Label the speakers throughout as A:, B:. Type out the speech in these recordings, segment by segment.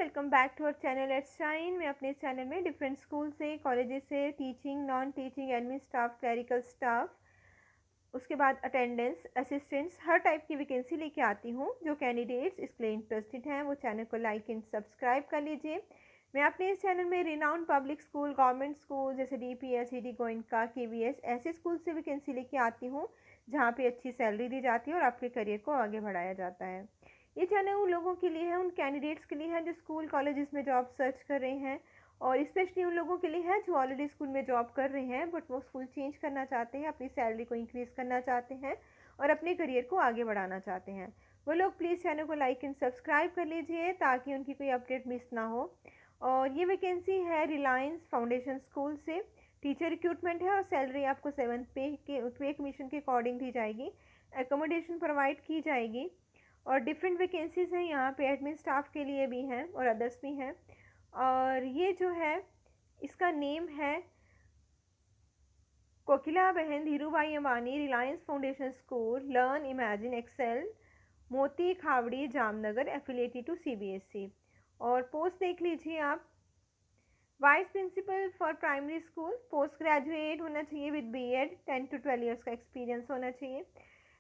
A: Welcome back to our channel let's shine. मैं अपने channel में डिफरेंट स्कूल से, कॉलेजेस से teaching, non teaching, admin staff, clerical staff, उसके बाद अटेंडेंस, असिस्टेंट्स, हर टाइप की वैकेंसी लेके आती हूँ। जो कैंडिडेट्स इसके लिए इंटरेस्टेड हैं वो चैनल को लाइक एंड सब्सक्राइब कर लीजिए। मैं अपने इस चैनल में renowned public school, government school जैसे DPS, CD गोइंका, KVS ऐसे स्कूल से वैकेंसी लेके आती हूँ जहाँ पे अच्छी सैलरी दी जाती है और आपके करियर को आगे बढ़ाया जाता है। ये चैनल उन लोगों के लिए है, उन कैंडिडेट्स के लिए है जो स्कूल कॉलेजेस में जॉब सर्च कर रहे हैं, और स्पेशली उन लोगों के लिए है जो ऑलरेडी स्कूल में जॉब कर रहे हैं बट वो स्कूल चेंज करना चाहते हैं, अपनी सैलरी को इंक्रीज़ करना चाहते हैं और अपने करियर को आगे बढ़ाना चाहते हैं। वो लोग प्लीज़ चैनल को लाइक एंड सब्सक्राइब कर लीजिए ताकि उनकी कोई अपडेट मिस ना हो। और ये वैकेंसी है रिलायंस फाउंडेशन स्कूल से। टीचर रिक्रूटमेंट है और सैलरी आपको 7th पे कमीशन के अकॉर्डिंग दी जाएगी। एकोमोडेशन प्रोवाइड की जाएगी और डिफरेंट वैकेंसीज़ हैं यहाँ पे, एडमिन स्टाफ के लिए भी हैं और अदर्स भी हैं। और ये जो है इसका नेम है Kokila ben Dhirubhai Ambani Reliance foundation school, learn imagine excel, Moti Khavdi Jamnagar, affiliated to CBSE। और पोस्ट देख लीजिए आप, vice principal for primary school, post graduate होना चाहिए विद BEd, 10 to 12 ईयर्स का एक्सपीरियंस होना चाहिए।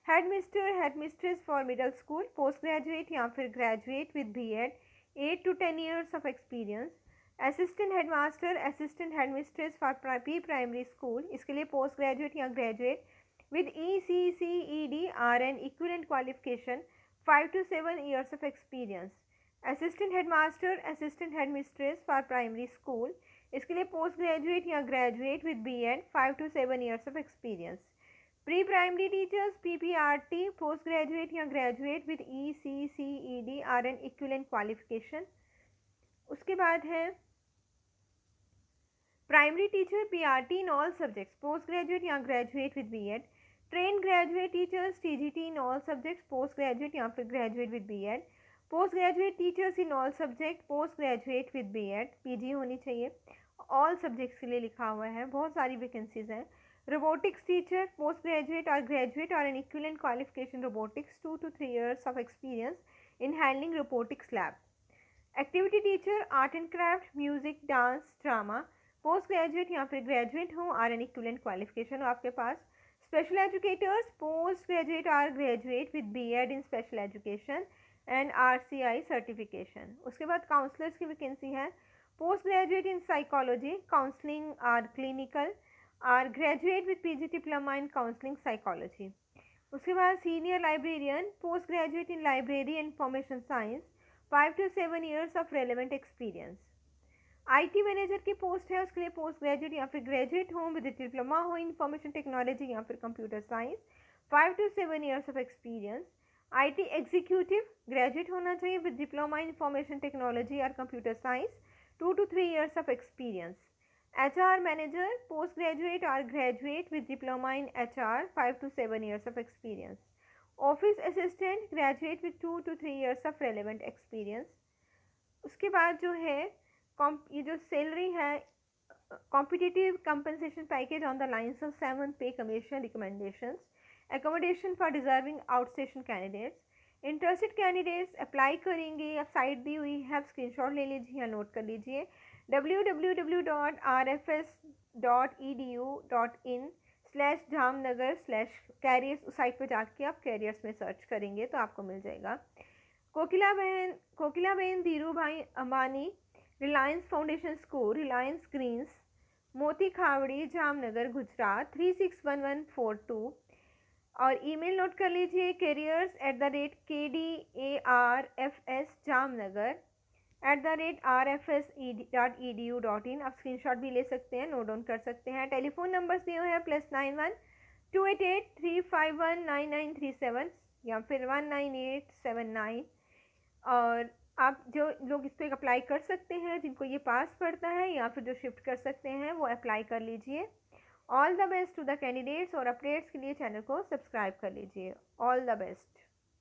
A: Head master, head mistress for middle school, post graduate या फिर graduate with BEd, 8 to 10 years of experience. Assistant head master, assistant head mistress for pre primary school, इसके लिए post graduate या graduate with ECCED RN equivalent qualification, 5 to 7 years of experience. Assistant head master, assistant head mistress for primary school, इसके लिए post graduate या graduate with BEd, 5 to 7 years of experience. Pre primary teachers PPRT, post graduate या graduate with ECCED RN equivalent qualification. उसके बाद है primary teacher PRT in all subjects, post graduate या graduate with BEd। Train graduate teachers TGT in all subjects, post graduate या फिर graduate with BEd। Post graduate teachers in all subject, post graduate with BEd, PG होनी चाहिए। All subjects के लिए लिखा हुआ है, बहुत सारी वैकेंसीज हैं। रोबोटिक्स टीचर, पोस्ट ग्रेजुएट और ग्रेजुएट और N equivalent qualification robotics, 2 to 3 years of experience in handling robotics lab. Activity teacher, art and craft, music, dance, drama, post graduate या फिर ग्रेजुएट हो और एन इक्विवेलेंट क्वालिफिकेशन हो आपके पास। Special educators, post graduate और graduate with BEd in special education and RCI certification. उसके बाद counsellors की वैकेंसी है, post graduate in psychology, counselling और क्लिनिकल, और graduate with PG diploma in counselling psychology. उसके बाद senior librarian, post graduate in library and information science, 5 to 7 years of relevant experience. IT manager की post है, उसके लिए post graduate या फिर ग्रेजुएट हो विद डिप्लोमा हो इंफॉर्मेशन टेक्नोलॉजी या फिर computer science, 5 to 7 years of experience. IT executive, graduate होना चाहिए with diploma in information technology और computer science, 2 to 3 years of experience. HR manager, post graduate और graduate with diploma in HR, 5 to 7 years of experience. Office assistant, graduate with 2 to 3 years of relevant experience. उसके बाद जो है ये जो salary है, competitive compensation package on the lines of 7th पे commission recommendations, accommodation for deserving outstation candidates. Interested candidates apply करेंगे, अब साइट दी हुई है, आप स्क्रीनशॉट ले लीजिए या नोट कर लीजिए, www.rfs.edu.in/jamnagar/careers, उस साइट पर जाके आप कैरियर्स में सर्च करेंगे तो आपको मिल जाएगा। Kokila ben Dhirubhai Ambani Reliance foundation school, Reliance greens, Moti Khavdi Jamnagar Gujarat 361142। और ईमेल नोट कर लीजिए, careers@KDARFS@rfs.edu.in। आप स्क्रीनशॉट भी ले सकते हैं, नोट डाउन कर सकते हैं। टेलीफोन नंबर्स दिए हुए हैं +91 288 351 9937 या फिर 19879। और आप जो लोग इस पर अप्लाई कर सकते हैं, जिनको ये पास पड़ता है या फिर जो शिफ्ट कर सकते हैं, वो अप्लाई कर लीजिए। All the best to the candidates, और अपडेट्स के लिए चैनल को सब्सक्राइब कर लीजिए। All the best.